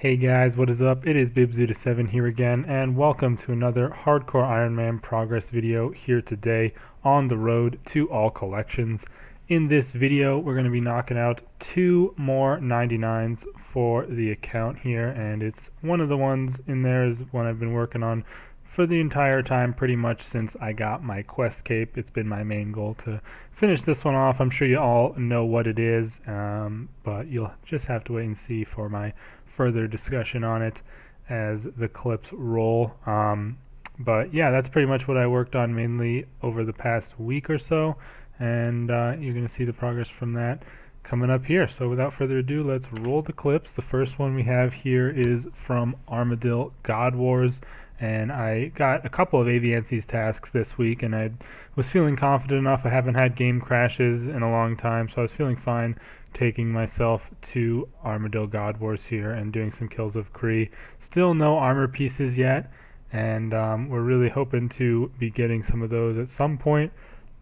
Hey guys, what is up? It is Bibzuda7 here again, and welcome to another Hardcore Iron Man progress video here today on the road to all collections. In this video, we're going to be knocking out 2 more 99s for the account here, and it's one of the ones in there is one I've been working on for the entire time, pretty much since I got my quest cape. It's been my main goal to finish this one off. I'm sure you all know what it is, but you'll just have to wait and see for my further discussion on it as the clips roll. But yeah, that's pretty much what I worked on mainly over the past week or so, and you're going to see the progress from that coming up here. So without further ado, let's roll the clips. The first one we have here is from Armadale God Wars, and I got a couple of AVNC's tasks this week, and I was feeling confident enough. I haven't had game crashes in a long time, so I was feeling fine taking myself to Armadale God Wars here and doing some kills of Kree. Still no armor pieces yet, and we're really hoping to be getting some of those at some point,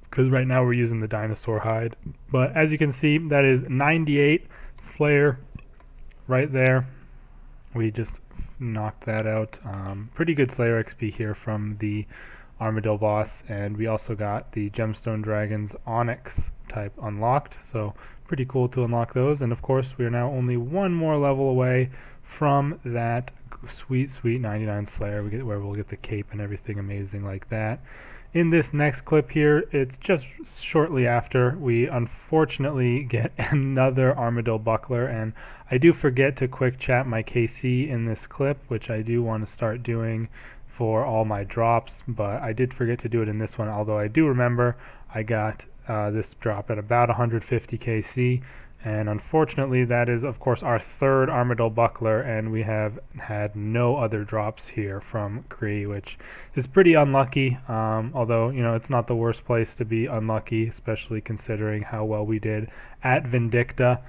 because right now we're using the dinosaur hide. But as you can see, that is 98 Slayer right there. We just knocked that out. Pretty good Slayer XP here from the Armadale boss, and we also got the Gemstone Dragon's Onyx type unlocked, so pretty cool to unlock those. And of course, we are now only one more level away from that sweet 99 Slayer where we'll get the cape and everything amazing like that. In this next clip here, it's just shortly after we unfortunately get another Armadale buckler, and I do forget to quick chat my KC in this clip, which I do want to start doing for all my drops, but I did forget to do it in this one, although I do remember I got this drop at about 150 KC, and unfortunately that is of course our third Armadale buckler, and we have had no other drops here from Kree, which is pretty unlucky, although you know it's not the worst place to be unlucky, especially considering how well we did at Vindicta.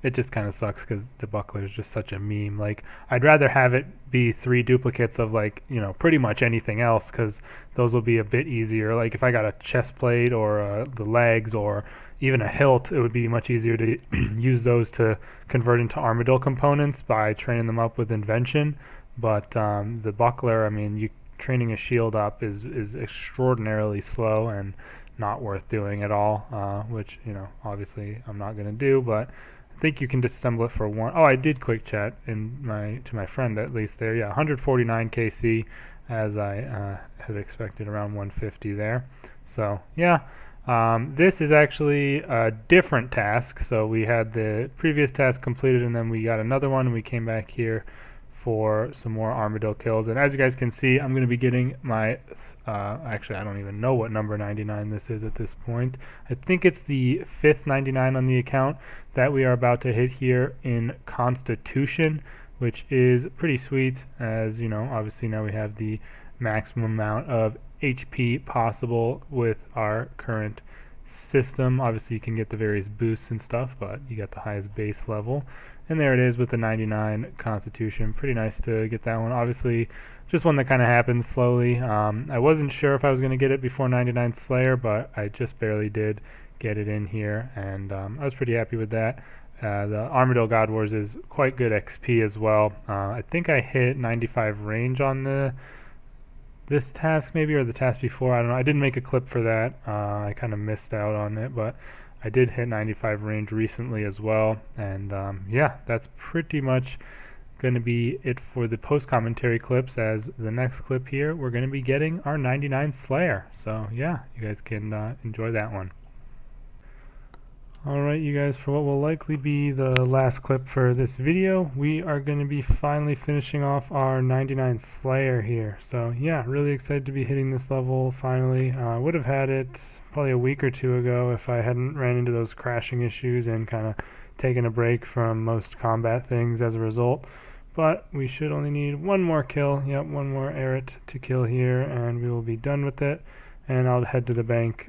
It just kind of sucks because the buckler is just such a meme. Like, I'd rather have it be 3 duplicates of, like, you know, pretty much anything else, because those will be a bit easier. Like if I got a chest plate or the legs or even a hilt, it would be much easier to use those to convert into Armadale components by training them up with invention. But the buckler, I mean, training a shield up is extraordinarily slow and not worth doing at all, which, you know, obviously I'm not going to do, but I think you can disassemble it for one. Oh, I did quick chat to my friend at least there. Yeah, 149 KC, as I had expected, around 150 there. So yeah, this is actually a different task. So we had the previous task completed, and then we got another one, and we came back here for some more Armadale kills. And as you guys can see, I'm going to be getting my actually I don't even know what number 99 this is at this point. I think it's the 5th 99 on the account that we are about to hit here in Constitution, which is pretty sweet, as you know, obviously now we have the maximum amount of HP possible with our current system. Obviously you can get the various boosts and stuff, but you got the highest base level, and there it is with the 99 Constitution. Pretty nice to get that one. Obviously just one that kind of happens slowly. I wasn't sure if I was going to get it before 99 Slayer, but I just barely did get it in here, and I was pretty happy with that. The Armadale God Wars is quite good XP as well. I think I hit 95 range on this task maybe, or the task before, I don't know. I didn't make a clip for that. I kind of missed out on it, but I did hit 95 range recently as well. And yeah, that's pretty much going to be it for the post commentary clips. As the next clip here, we're going to be getting our 99 Slayer. So yeah, you guys can enjoy that one. Alright you guys, for what will likely be the last clip for this video, we are going to be finally finishing off our 99 Slayer here. So yeah, really excited to be hitting this level finally. I would have had it probably a week or two ago if I hadn't ran into those crashing issues and kind of taken a break from most combat things as a result. But we should only need one more kill, yep, one more Eret to kill here, and we will be done with it. And I'll head to the bank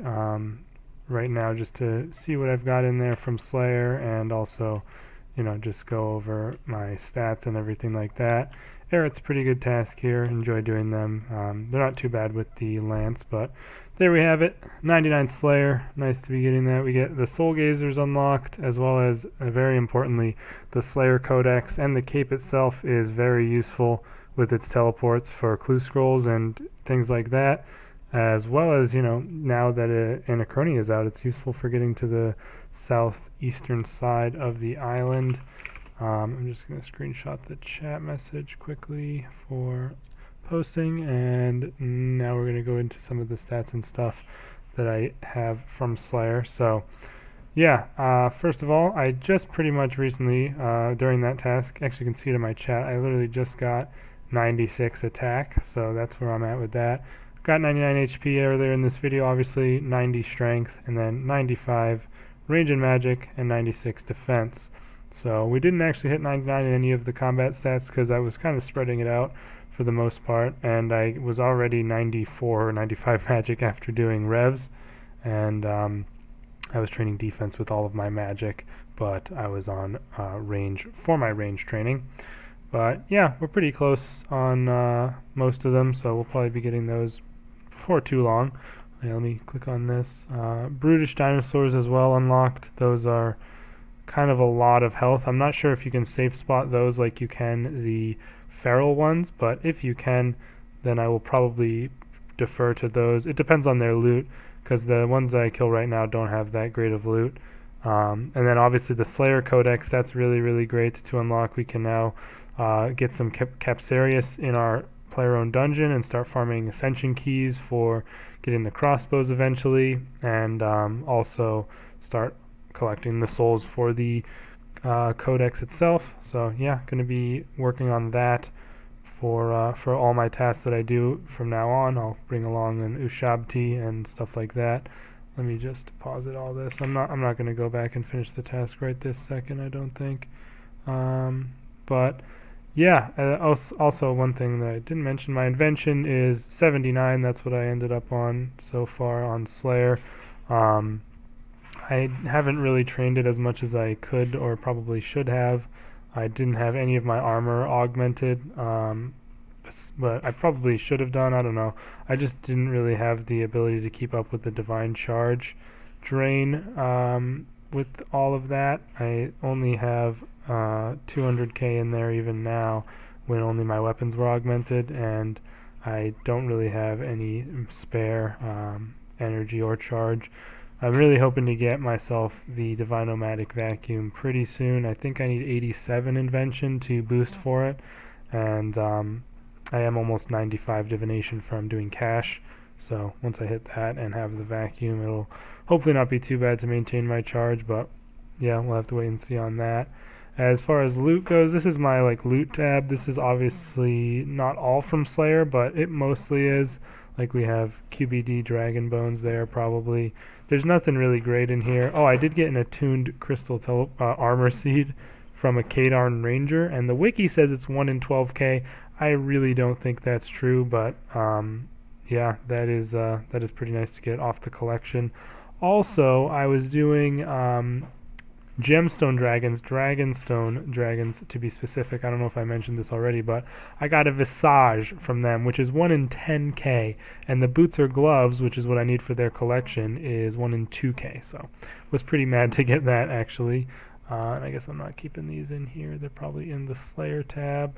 right now just to see what I've got in there from Slayer, and also, you know, just go over my stats and everything like that. Eret's pretty good task here. Enjoy doing them. They're not too bad with the lance, but there we have it, 99 Slayer. Nice to be getting that. We get the Soul Gazers unlocked, as well as, very importantly, the Slayer Codex, and the cape itself is very useful with its teleports for clue scrolls and things like that, as well as, you know, now that Anachronia is out, it's useful for getting to the southeastern side of the island. I'm just going to screenshot the chat message quickly for posting, and now we're going to go into some of the stats and stuff that I have from Slayer. So yeah, first of all, I just pretty much recently, during that task, actually you can see it in my chat, I literally just got 96 attack, so that's where I'm at with that. Got 99 HP earlier in this video, obviously, 90 strength, and then 95 range and magic, and 96 defense. So we didn't actually hit 99 in any of the combat stats because I was kind of spreading it out for the most part, and I was already 94 or 95 magic after doing revs, and I was training defense with all of my magic, but I was on range for my range training. But yeah, we're pretty close on most of them, so we'll probably be getting those before too long. Let me click on this. Brutish Dinosaurs as well unlocked. Those are kind of a lot of health. I'm not sure if you can safe spot those like you can the feral ones, but if you can, then I will probably defer to those. It depends on their loot, because the ones that I kill right now don't have that great of loot. And then obviously the Slayer Codex, that's really, really great to unlock. We can now get some Capsarius in our player-owned dungeon and start farming Ascension keys for getting the crossbows eventually, and also start collecting the souls for the codex itself. So yeah, going to be working on that for all my tasks that I do from now on. I'll bring along an Ushabti and stuff like that. Let me just pause it all this. I'm not going to go back and finish the task right this second, I don't think. But yeah, also one thing that I didn't mention, my invention is 79. That's what I ended up on so far on Slayer. I haven't really trained it as much as I could or probably should have. I didn't have any of my armor augmented, but I probably should have done. I don't know. I just didn't really have the ability to keep up with the Divine Charge drain with all of that. I only have 200k in there even now when only my weapons were augmented, and I don't really have any spare energy or charge. I'm really hoping to get myself the Divine-O-Matic Vacuum pretty soon. I think I need 87 invention to boost for it, and I am almost 95 divination from doing cash. So once I hit that and have the vacuum, it'll hopefully not be too bad to maintain my charge, but yeah, we'll have to wait and see on that. As far as loot goes, this is my loot tab. This is obviously not all from Slayer, but it mostly is. Like we have QBD Dragon Bones there probably. There's nothing really great in here. Oh, I did get an attuned crystal armor seed from a Kadarn Ranger, and the wiki says it's 1 in 12k. I really don't think that's true, but yeah, that is pretty nice to get off the collection. Also, I was doing Gemstone Dragons, Dragonstone Dragons to be specific. I don't know if I mentioned this already, but I got a Visage from them, which is 1 in 10k, and the Boots or Gloves, which is what I need for their collection, is 1 in 2k, so was pretty mad to get that actually. And I guess I'm not keeping these in here. They're probably in the Slayer tab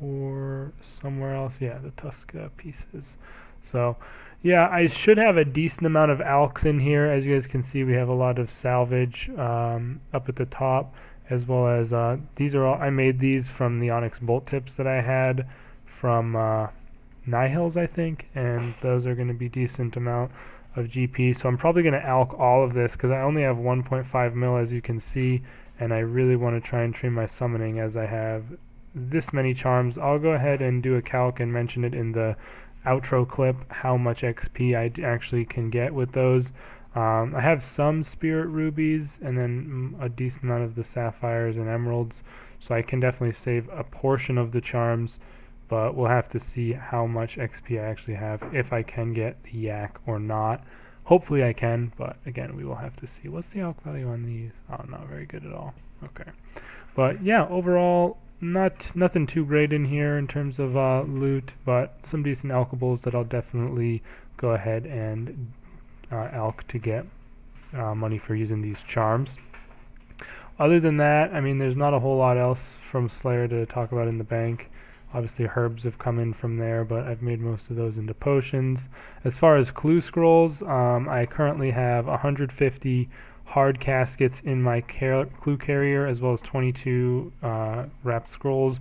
or somewhere else. Yeah, the Tuska pieces. So yeah, I should have a decent amount of alks in here. As you guys can see, we have a lot of salvage up at the top, as well as these are all, I made these from the Onyx bolt tips that I had from Nihil's, I think, and those are going to be decent amount of GP. So I'm probably going to alk all of this because I only have 1.5 mil, as you can see, and I really want to try and train my summoning as I have this many charms. I'll go ahead and do a calc and mention it in the outro clip how much XP I actually can get with those. I have some spirit rubies and then a decent amount of the sapphires and emeralds, so I can definitely save a portion of the charms, but we'll have to see how much XP I actually have, if I can get the yak or not. Hopefully I can, but again, we will have to see. What's the alk value on these? Oh, not very good at all. Okay, but yeah, overall nothing too great in here in terms of loot, but some decent alkables that I'll definitely go ahead and elk to get money for using these charms. Other than that, I mean, there's not a whole lot else from Slayer to talk about in the bank. Obviously, herbs have come in from there, but I've made most of those into potions. As far as clue scrolls, I currently have 150 hard caskets in my clue carrier, as well as 22 wrapped scrolls.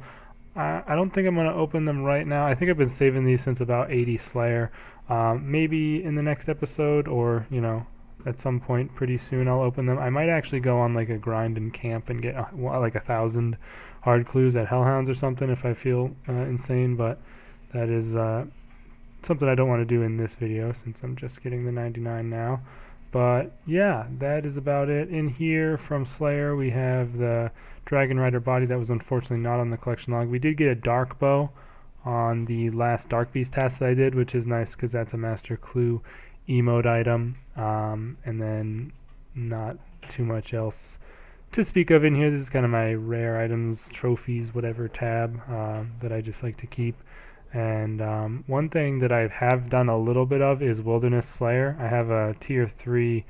I don't think I'm going to open them right now. I think I've been saving these since about 80 Slayer. Maybe in the next episode, or, you know, at some point pretty soon I'll open them. I might actually go on like a grind and camp and get like 1,000 hard clues at Hellhounds or something if I feel insane, but that is something I don't want to do in this video since I'm just getting the 99 now. But yeah, that is about it. In here from Slayer we have the Dragon Rider body that was unfortunately not on the collection log. We did get a dark bow on the last Dark Beast task that I did, which is nice because that's a Master Clue emote item, and then not too much else to speak of in here. This is kind of my rare items, trophies, whatever tab that I just like to keep. And one thing that I have done a little bit of is Wilderness Slayer. I have a tier 3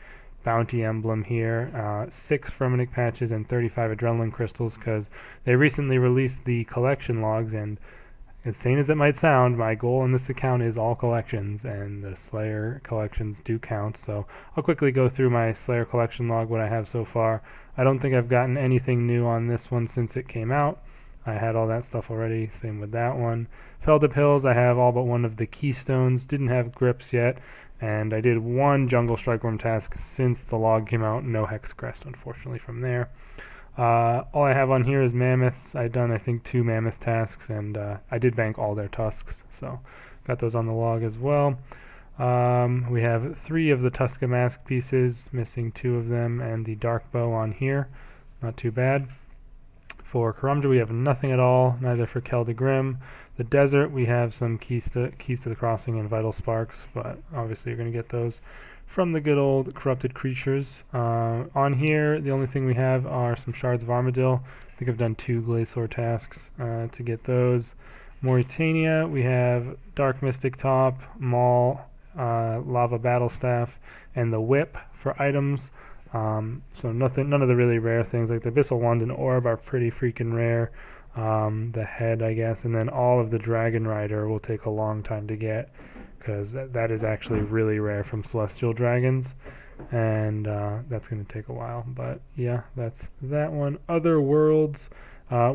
bounty emblem here, 6 Fremennik patches and 35 adrenaline crystals, because they recently released the collection logs, and insane as it might sound, my goal in this account is all collections, and the Slayer collections do count. So I'll quickly go through my Slayer collection log, what I have so far. I don't think I've gotten anything new on this one since it came out. I had all that stuff already, same with that one. Felda Pills, I have all but one of the keystones, didn't have grips yet, and I did one Jungle Strikeworm task since the log came out, no Hex Crest unfortunately from there. All I have on here is mammoths. I've done I think 2 mammoth tasks, and I did bank all their tusks, so got those on the log as well. We have 3 of the Tuska Mask pieces, missing 2 of them, and the dark bow on here, not too bad. For Karamja we have nothing at all, neither for Kelda Grim. The desert we have some keys to the crossing and vital sparks, but obviously you're going to get those from the good old corrupted creatures. On here, the only thing we have are some shards of Armadale. I think I've done 2 Glacier tasks to get those. Mauritania, we have Dark Mystic Top, Maul, Lava Battle Staff, and the Whip for items. So none of the really rare things, like the Abyssal Wand and Orb are pretty freaking rare. The head, I guess, and then all of the Dragon Rider will take a long time to get, because that is actually really rare from Celestial Dragons, and that's going to take a while. But yeah, that's that one. Other worlds,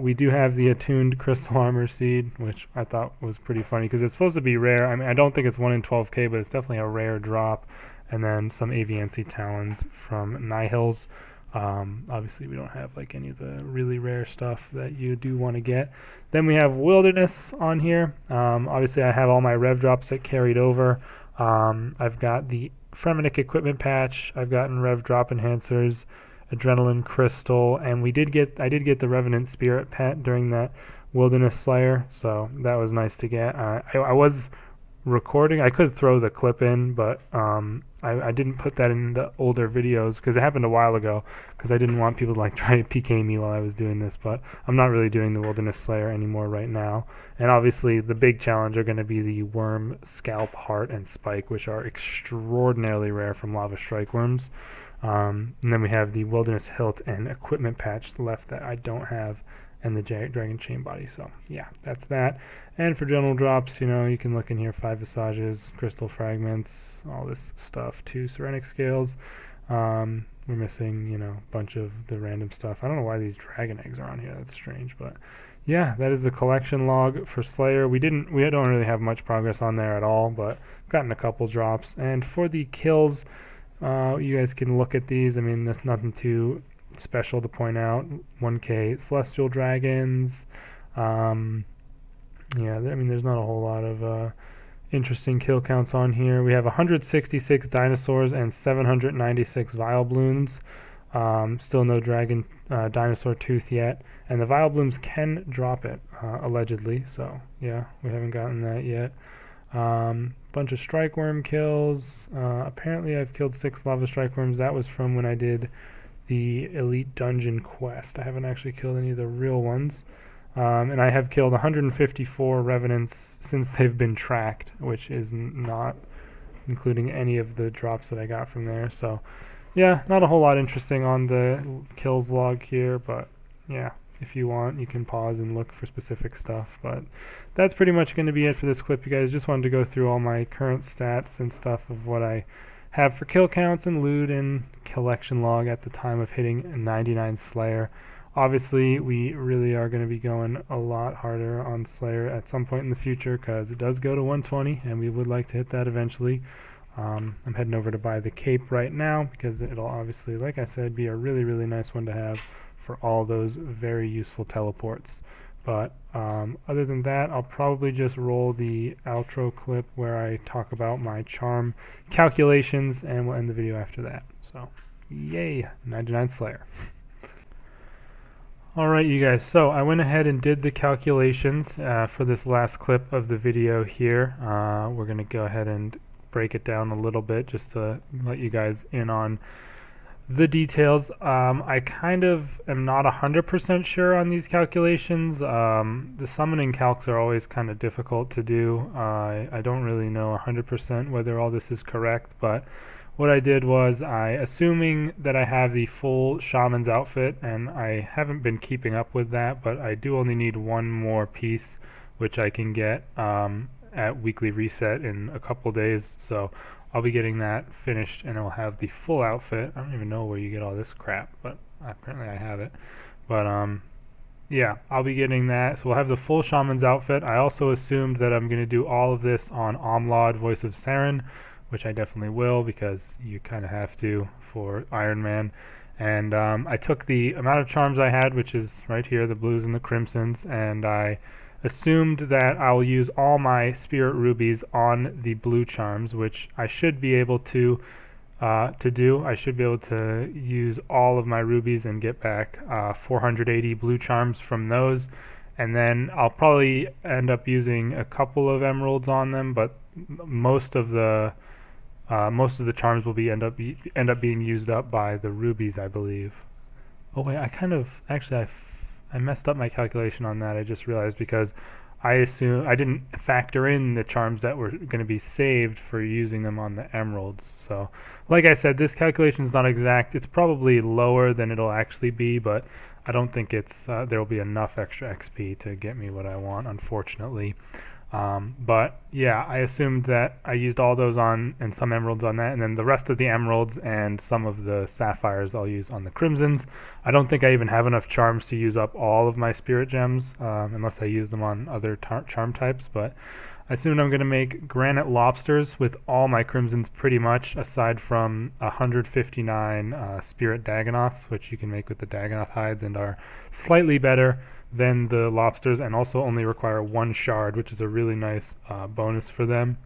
we do have the attuned Crystal Armor Seed, which I thought was pretty funny because it's supposed to be rare. I mean, I don't think it's 1 in 12k, but it's definitely a rare drop. And then some Aviancy Talons from Nihils. Obviously we don't have like any of the really rare stuff that you do want to get. Then we have Wilderness on here. Obviously I have all my rev drops that carried over. I've got the Fremennik equipment patch, I've gotten rev drop enhancers, adrenaline crystal, and I did get the Revenant Spirit pet during that Wilderness Slayer, so that was nice to get. I was recording, I could throw the clip in, but I didn't put that in the older videos because it happened a while ago, because I didn't want people to like try to PK me while I was doing this. But I'm not really doing the Wilderness Slayer anymore right now. And obviously the big challenge are going to be the Worm, Scalp, Heart, and Spike, which are extraordinarily rare from Lava Strike Worms. And then we have the Wilderness Hilt and equipment patch left that I don't have, and the Dragon Chain Body. So yeah, that's that. And for general drops, you know, you can look in here, 5 Visages, Crystal Fragments, all this stuff, 2 Serenic Scales. We're missing, you know, a bunch of the random stuff. I don't know why these Dragon Eggs are on here, that's strange, but yeah, that is the collection log for Slayer. We don't really have much progress on there at all, but gotten a couple drops. And for the kills, you guys can look at these. I mean, there's nothing too special to point out. 1k Celestial Dragons. Yeah, I mean, there's not a whole lot of interesting kill counts on here. We have 166 dinosaurs and 796 Vileplumes. Still no dragon dinosaur tooth yet, and the Vileplumes can drop it allegedly, so yeah, we haven't gotten that yet. Bunch of Strikeworm kills. Apparently I've killed 6 Lava Strikeworms. That was from when I did the Elite Dungeon quest. I haven't actually killed any of the real ones. And I have killed 154 Revenants since they've been tracked, which is not including any of the drops that I got from there. So yeah, not a whole lot interesting on the kills log here, but yeah, if you want, you can pause and look for specific stuff. But that's pretty much going to be it for this clip, you guys. Just wanted to go through all my current stats and stuff of what I have for kill counts and loot and collection log at the time of hitting 99 Slayer. Obviously, we really are going to be going a lot harder on Slayer at some point in the future, because it does go to 120, and we would like to hit that eventually. I'm heading over to buy the cape right now, because it'll obviously, like I said, be a really, really nice one to have for all those very useful teleports. But other than that, I'll probably just roll the outro clip where I talk about my charm calculations, and we'll end the video after that. So, yay, 99 Slayer. Alright, you guys, so I went ahead and did the calculations for this last clip of the video here. We're going to go ahead and break it down a little bit just to let you guys in on the details. I kind of am not 100% sure on these calculations. The summoning calcs are always kind of difficult to do. I don't really know 100% whether all this is correct, but what I did was, assuming that I have the full shaman's outfit, and I haven't been keeping up with that, but I do only need one more piece, which I can get at weekly reset in a couple days. So I'll be getting that finished, and I'll have the full outfit. I don't even know where you get all this crap, but apparently I have it. But yeah, I'll be getting that. So we'll have the full shaman's outfit. I also assumed that I'm going to do all of this on Omlad, Voice of Saren, which I definitely will, because you kind of have to for Iron Man. And I took the amount of charms I had, which is right here, the blues and the crimsons, and I assumed that I'll use all my spirit rubies on the blue charms, which I should be able to do. I should be able to use all of my rubies and get back 480 blue charms from those. And then I'll probably end up using a couple of emeralds on them, but most of the charms will be end up being used up by the rubies, I believe. Oh wait, I messed up my calculation on that. I just realized, because I didn't factor in the charms that were going to be saved for using them on the emeralds. So, like I said, this calculation is not exact. It's probably lower than it'll actually be, but I don't think it's there will be enough extra XP to get me what I want, unfortunately. But yeah, I assumed that I used all those on, and some emeralds on that, and then the rest of the emeralds and some of the sapphires I'll use on the crimsons. I don't think I even have enough charms to use up all of my spirit gems, unless I use them on other charm types. But I assumed I'm going to make granite lobsters with all my crimsons pretty much, aside from 159 spirit dagonoths, which you can make with the dagonoth hides and are slightly better than the lobsters, and also only require one shard, which is a really nice bonus for them.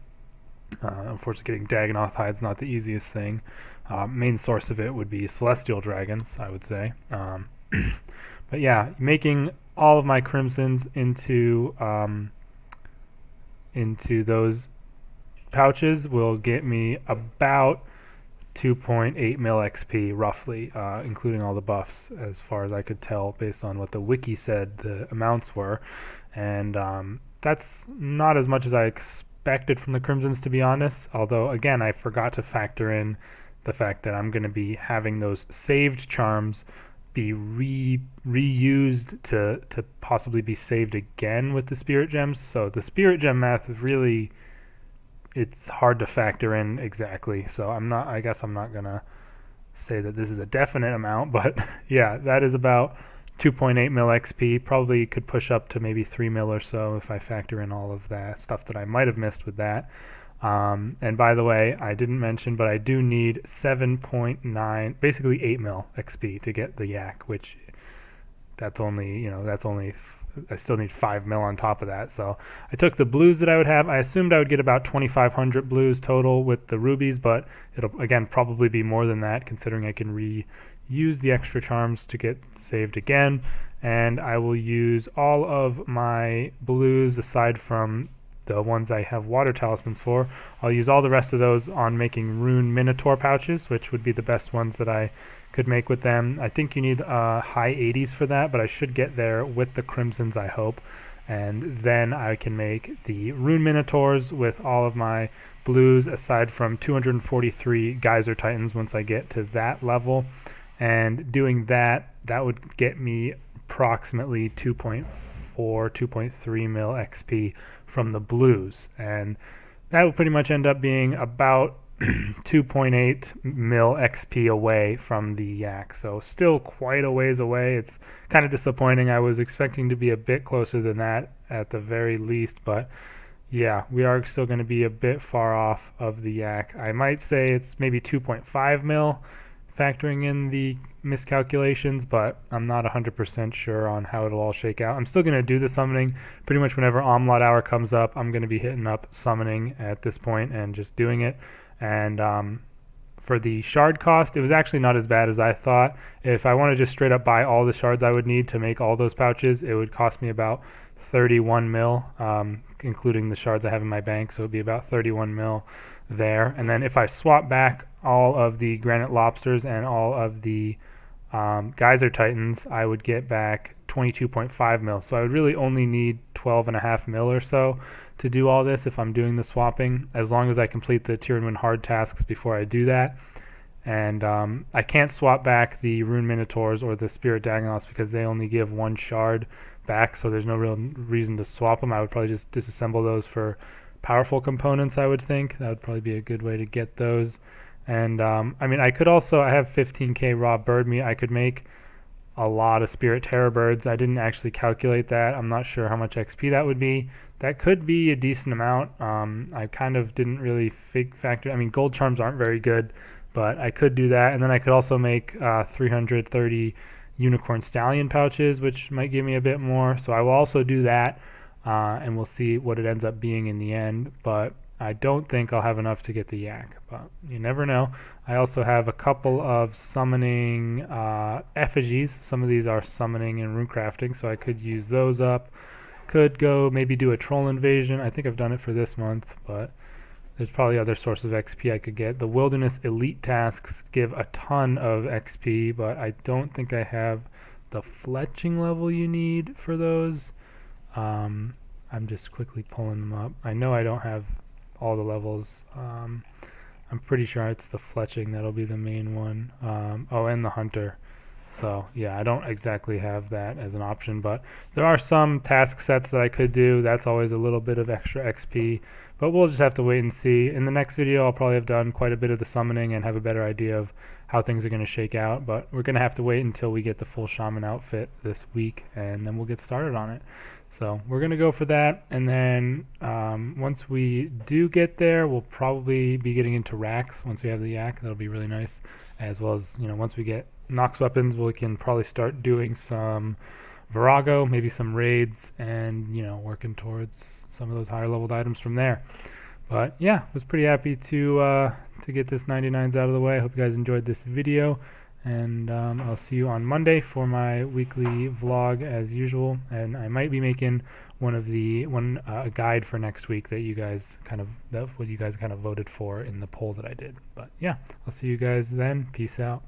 Unfortunately, getting dagonoth hides not the easiest thing. Main source of it would be celestial dragons, I would say. But yeah, making all of my crimsons into those pouches will get me about 2.8 mil XP roughly, including all the buffs, as far as I could tell based on what the wiki said the amounts were. And that's not as much as I expected from the crimsons, to be honest, although again I forgot to factor in the fact that I'm going to be having those saved charms be reused to possibly be saved again with the spirit gems. So the spirit gem math is really, it's hard to factor in exactly. So I guess I'm not gonna say that this is a definite amount, but yeah, that is about 2.8 mil XP. Probably could push up to maybe 3 mil or so if I factor in all of that stuff that I might have missed with that. And by the way, I didn't mention, but I do need 7.9, basically 8 mil XP to get the yak, which that's only, I still need 5 mil on top of that. So I took the blues that I would have. I assumed I would get about 2,500 blues total with the rubies, but it'll again probably be more than that, considering I can reuse the extra charms to get saved again. And I will use all of my blues aside from the ones I have water talismans for. I'll use all the rest of those on making rune minotaur pouches, which would be the best ones that I could make with them. I think you need high 80s for that, but I should get there with the crimsons, I hope. And then I can make the rune minotaurs with all of my blues aside from 243 geyser titans once I get to that level. And doing that would get me approximately 2.4, 2.3 mil XP from the blues. And that would pretty much end up being about 2.8 mil XP away from the yak. So still quite a ways away. It's kind of disappointing. I was expecting to be a bit closer than that at the very least, but yeah, we are still going to be a bit far off of the yak. I might say it's maybe 2.5 mil factoring in the miscalculations, but I'm not 100% sure on how it'll all shake out. I'm still going to do the summoning pretty much whenever Omlot Hour comes up. I'm going to be hitting up summoning at this point and just doing it. And for the shard cost, it was actually not as bad as I thought. If I want to just straight up buy all the shards I would need to make all those pouches, it would cost me about 31 mil, including the shards I have in my bank, so it would be about 31 mil there. And then if I swap back all of the granite lobsters and all of the geyser titans, I would get back 22.5 mil. So I would really only need 12.5 mil or so to do all this if I'm doing the swapping, as long as I complete the Tier 1 hard tasks before I do that. And I can't swap back the Rune Minotaurs or the Spirit Dagonoths because they only give one shard back, so there's no real reason to swap them. I would probably just disassemble those for powerful components, I would think. That would probably be a good way to get those. And I mean, I could also, I have 15k raw bird meat. I could make a lot of Spirit Terror birds. I didn't actually calculate that. I'm not sure how much XP that would be. That could be a decent amount. I kind of didn't really factor. I mean, gold charms aren't very good, but I could do that. And then I could also make 330 unicorn stallion pouches, which might give me a bit more. So I will also do that, and we'll see what it ends up being in the end. But I don't think I'll have enough to get the yak, but you never know. I also have a couple of summoning effigies. Some of these are summoning and rune crafting, so I could use those up. Could go maybe do a troll invasion. I think I've done it for this month, but there's probably other sources of XP I could get. The wilderness elite tasks give a ton of XP, but I don't think I have the fletching level you need for those. I'm just quickly pulling them up. I know I don't have all the levels. I'm pretty sure it's the fletching that'll be the main one. Oh, and the hunter. So yeah, I don't exactly have that as an option, but there are some task sets that I could do. That's always a little bit of extra XP, but we'll just have to wait and see. In the next video, I'll probably have done quite a bit of the summoning and have a better idea of how things are going to shake out, but we're going to have to wait until we get the full shaman outfit this week, and then we'll get started on it. So we're going to go for that, and then once we do get there, we'll probably be getting into racks once we have the yak. That'll be really nice, as well as, you know, once we get Nox weapons, we can probably start doing some Virago, maybe some raids, and, you know, working towards some of those higher leveled items from there. But yeah, was pretty happy to get this 99s out of the way. I hope you guys enjoyed this video, and I'll see you on Monday for my weekly vlog as usual. And I might be making a guide for next week that you guys kind of voted for in the poll that I did. But yeah, I'll see you guys then. Peace out.